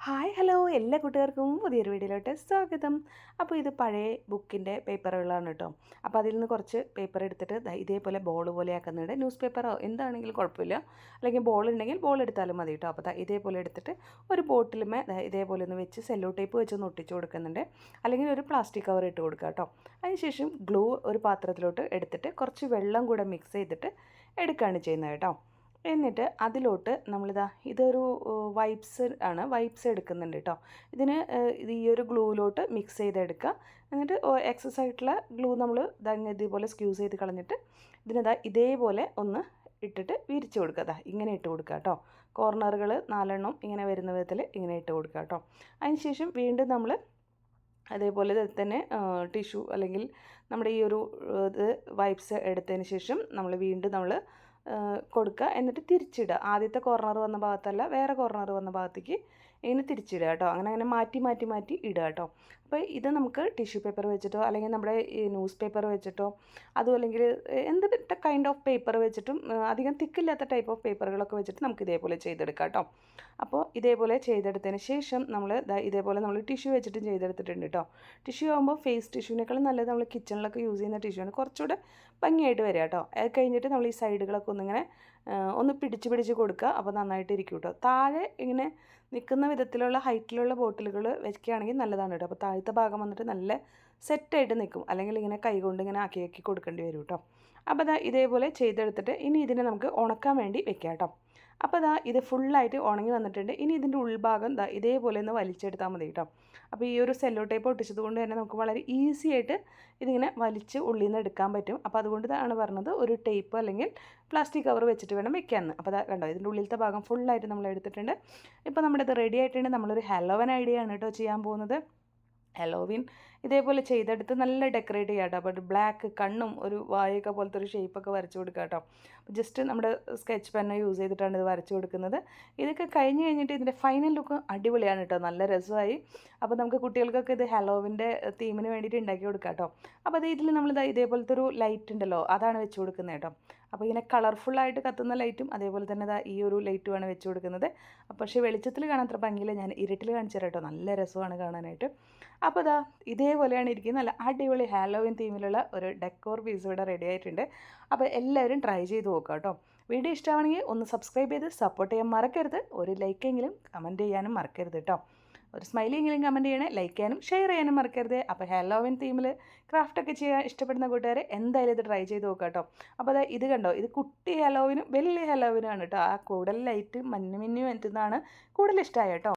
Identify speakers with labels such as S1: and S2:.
S1: Hi hello എല്ലാ കൂട്ടുകാർക്കും പുതിയൊരു വീഡിയോയിലോട്ട് സ്വാഗതം. അപ്പോൾ ഇത് പഴയ ബുക്കിൻ്റെ പേപ്പറുകളാണ് കേട്ടോ. അപ്പോൾ അതിൽ നിന്ന് കുറച്ച് പേപ്പർ എടുത്തിട്ട് ഇതേപോലെ ബോൾ പോലെ ആക്കുന്നുണ്ട്. ന്യൂസ് പേപ്പറോ എന്താണെങ്കിലും കുഴപ്പമില്ല, അല്ലെങ്കിൽ ബോൾ ഉണ്ടെങ്കിൽ ബോൾ എടുത്താലും മതി കേട്ടോ. അപ്പോൾ ഇതേപോലെ എടുത്തിട്ട് ഒരു ബോട്ടിലുമേ ഇതേപോലെ ഒന്ന് വെച്ച് സെല്ലോ ടേപ്പ് വെച്ച് ഒന്ന് ഒട്ടിച്ച് കൊടുക്കുന്നുണ്ട്, അല്ലെങ്കിൽ ഒരു പ്ലാസ്റ്റിക് കവർ ഇട്ട് കൊടുക്കുക കേട്ടോ. അതിനുശേഷം ഗ്ലൂ ഒരു പാത്രത്തിലോട്ട് എടുത്തിട്ട് കുറച്ച് വെള്ളം കൂടെ മിക്സ് ചെയ്തിട്ട് എടുക്കുകയാണ് ചെയ്യുന്നത് കേട്ടോ. എന്നിട്ട് അതിലോട്ട് നമ്മളിതാ ഇതൊരു വൈപ്സ് ആണ്, വൈപ്സ് എടുക്കുന്നുണ്ട് കേട്ടോ. ഇതിന് ഈ ഒരു ഗ്ലൂവിലോട്ട് മിക്സ് ചെയ്തെടുക്കുക. എന്നിട്ട് എക്സസ് ആയിട്ടുള്ള ഗ്ലൂ നമ്മൾ ഇതേപോലെ സ്ക്യൂസ് ചെയ്ത് കളഞ്ഞിട്ട് ഇതിനിതാ ഇതേപോലെ ഒന്ന് ഇട്ടിട്ട് വിരിച്ച് കൊടുക്കുക. ഇങ്ങനെ ഇട്ട് കൊടുക്കുക കേട്ടോ. കോർണറുകൾ 4 എണ്ണം ഇങ്ങനെ വരുന്ന വിധത്തിൽ ഇങ്ങനെ ഇട്ട് കൊടുക്കുക കേട്ടോ. അതിനുശേഷം വീണ്ടും നമ്മൾ അതേപോലെ തന്നെ ടിഷ്യൂ അല്ലെങ്കിൽ നമ്മുടെ ഈ ഒരു ഇത് വൈപ്സ് എടുത്തതിന് ശേഷം വീണ്ടും നമ്മൾ കൊടുക്കുക. എന്നിട്ട് തിരിച്ചിടുക. ആദ്യത്തെ കോർണർ വന്ന ഭാഗത്തല്ല, വേറെ കോർണർ വന്ന ഭാഗത്തേക്ക് ഇങ്ങനെ തിരിച്ചിടുക കേട്ടോ. അങ്ങനെ മാറ്റി ഇടുക കേട്ടോ. അപ്പോൾ ഇത് നമുക്ക് ടിഷ്യൂ പേപ്പർ വെച്ചിട്ടോ അല്ലെങ്കിൽ നമ്മുടെ ഈ ന്യൂസ് പേപ്പർ വെച്ചിട്ടോ അതും അല്ലെങ്കിൽ എന്ത് കൈൻഡ് ഓഫ് പേപ്പർ വെച്ചിട്ടും അധികം തിക്കില്ലാത്ത ടൈപ്പ് ഓഫ് പേപ്പറുകളൊക്കെ വെച്ചിട്ട് നമുക്ക് ഇതേപോലെ ചെയ്തെടുക്കാം കേട്ടോ. അപ്പോൾ ഇതേപോലെ ചെയ്തെടുത്തതിന് ശേഷം ഇതേപോലെ നമ്മൾ ടിഷ്യൂ വെച്ചിട്ടും ചെയ്തെടുത്തിട്ടുണ്ട് കേട്ടോ. ടിഷ്യൂ ആകുമ്പോൾ ഫേസ് ടിഷ്യൂവിനേക്കാളും നല്ലത് നമ്മൾ കിച്ചണിലൊക്കെ യൂസ് ചെയ്യുന്ന ടിഷ്യൂ ആണ്, കുറച്ചുകൂടെ ഭംഗിയായിട്ട് വരിക കേട്ടോ. അത് കഴിഞ്ഞിട്ട് നമ്മൾ ഈ സൈഡുകളൊക്കെ ഒന്നിങ്ങനെ ഒന്ന് പിടിച്ച് കൊടുക്കുക. അപ്പോൾ നന്നായിട്ട് ഇരിക്കും കേട്ടോ. താഴെ ഇങ്ങനെ നിൽക്കുന്ന വിധത്തിലുള്ള ഹൈറ്റിലുള്ള ബോട്ടിലുകൾ വെക്കുകയാണെങ്കിൽ നല്ലതാണ് കേട്ടോ. അപ്പോൾ താഴത്തെ ഭാഗം വന്നിട്ട് നല്ല സെറ്റായിട്ട് നിൽക്കും, അല്ലെങ്കിൽ ഇങ്ങനെ കൈകൊണ്ട് ഇങ്ങനെ ആക്കി കൊടുക്കേണ്ടി വരും കേട്ടോ. അപ്പോൾ ഇതേപോലെ ചെയ്തെടുത്തിട്ട് ഇനി ഇതിനെ നമുക്ക് ഉണക്കാൻ വേണ്ടി വെക്കാം കേട്ടോ. അപ്പോൾ ഇത് ഫുള്ളായിട്ട് ഉണങ്ങി വന്നിട്ടുണ്ട്. ഇനി ഇതിൻ്റെ ഉൾഭാഗം ഇതേപോലെ ഒന്ന് വലിച്ചെടുത്താൽ മതി കേട്ടോ. അപ്പോൾ ഈ ഒരു സെല്ലോ ടേപ്പ് ഒട്ടിച്ചത് കൊണ്ട് തന്നെ നമുക്ക് വളരെ ഈസി ആയിട്ട് ഇതിങ്ങനെ വലിച്ച് ഉള്ളിൽ നിന്ന് എടുക്കാൻ പറ്റും. അപ്പോൾ അതുകൊണ്ടാണ് പറഞ്ഞത് ഒരു ടേപ്പ് അല്ലെങ്കിൽ പ്ലാസ്റ്റിക് കവർ വെച്ചിട്ട് വേണം വെക്കാമെന്ന്. അപ്പോൾ കണ്ടോ, ഇതിൻ്റെ ഉള്ളിലത്തെ ഭാഗം ഫുള്ളായിട്ട് നമ്മൾ എടുത്തിട്ടുണ്ട്. ഇപ്പോൾ നമ്മുടെ ഇത് റെഡി ആയിട്ടുണ്ട്. നമ്മളൊരു ഹലോവൻ ഐഡിയ ആണ് കേട്ടോ ചെയ്യാൻ പോകുന്നത്. ഹലോവിൻ ഇതേപോലെ ചെയ്തെടുത്ത് നല്ല ഡെക്കറേറ്റ് ചെയ്യാം കേട്ടോ. അപ്പോൾ ബ്ലാക്ക് കണ്ണും ഒരു വായൊക്കെ പോലത്തെ ഒരു ഷേപ്പൊക്കെ വരച്ച് കൊടുക്കുക കേട്ടോ. ജസ്റ്റ് നമ്മുടെ സ്കെച്ച് പെന്ന് യൂസ് ചെയ്തിട്ടാണ് ഇത് വരച്ച് കൊടുക്കുന്നത്. ഇതൊക്കെ കഴിഞ്ഞിട്ട് ഇതിൻ്റെ ഫൈനൽ ലുക്ക് അടിപൊളിയാണ് കേട്ടോ, നല്ല രസമായി. അപ്പോൾ നമുക്ക് കുട്ടികൾക്കൊക്കെ ഇത് ഹലോവിൻ്റെ തീമിന് വേണ്ടിയിട്ട് ഉണ്ടാക്കി കൊടുക്കാം കേട്ടോ. അപ്പോൾ ഇതിൽ നമ്മൾ ഇതേപോലത്തെ ഒരു ലൈറ്റ് ഉണ്ടല്ലോ, അതാണ് വെച്ച് കൊടുക്കുന്നത് കേട്ടോ. അപ്പോൾ ഇങ്ങനെ കളർഫുള്ളായിട്ട് കത്തുന്ന ലൈറ്റും അതേപോലെ തന്നെ ഈ ഒരു ലൈറ്റുമാണ് വെച്ച് കൊടുക്കുന്നത്. പക്ഷേ വെളിച്ചത്തിൽ കാണാൻ അത്ര ഭംഗിയില്ല, ഞാൻ ഇരുട്ടിൽ കാണിച്ചു തരാം കേട്ടോ. നല്ല രസമാണ് കാണാനായിട്ട്. അപ്പോൾ ഇതേപോലെയാണ് ഇരിക്കുന്നത്. നല്ല അടിപൊളി ഹാലോവിൻ തീമിലുള്ള ഒരു ഡെക്കോർ പീസ് ഇവിടെ റെഡി ആയിട്ടുണ്ട്. അപ്പോൾ എല്ലാവരും ട്രൈ ചെയ്ത് നോക്കുക കേട്ടോ. വീഡിയോ ഇഷ്ടമാണെങ്കിൽ ഒന്ന് സബ്സ്ക്രൈബ് ചെയ്ത് സപ്പോർട്ട് ചെയ്യാൻ മറക്കരുത്. ഒരു ലൈക്കെങ്കിലും കമൻറ്റ് ചെയ്യാനും മറക്കരുത് കേട്ടോ. ഒരു സ്മൈലിയെങ്കിലും കമൻറ്റ് ചെയ്യണേ, ലൈക്ക് ചെയ്യാനും ഷെയർ ചെയ്യാനും മറക്കരുത്. അപ്പോൾ ഹാലോവിൻ തീമിൽ ക്രാഫ്റ്റൊക്കെ ചെയ്യാൻ ഇഷ്ടപ്പെടുന്ന കൂട്ടുകാരെ എന്തായാലും ഇത് ട്രൈ ചെയ്ത് നോക്കുക കേട്ടോ. അപ്പോൾ ഇത് കണ്ടോ, ഇത് കുട്ടി ഹാലോവിനും വലിയ ഹാലോവിനും ആണ് കേട്ടോ. ആ കൂടുതൽ ലൈറ്റ് മഞ്ഞ മിന്നു എന്നതാണ് കൂടുതൽ ഇഷ്ടമായി കേട്ടോ.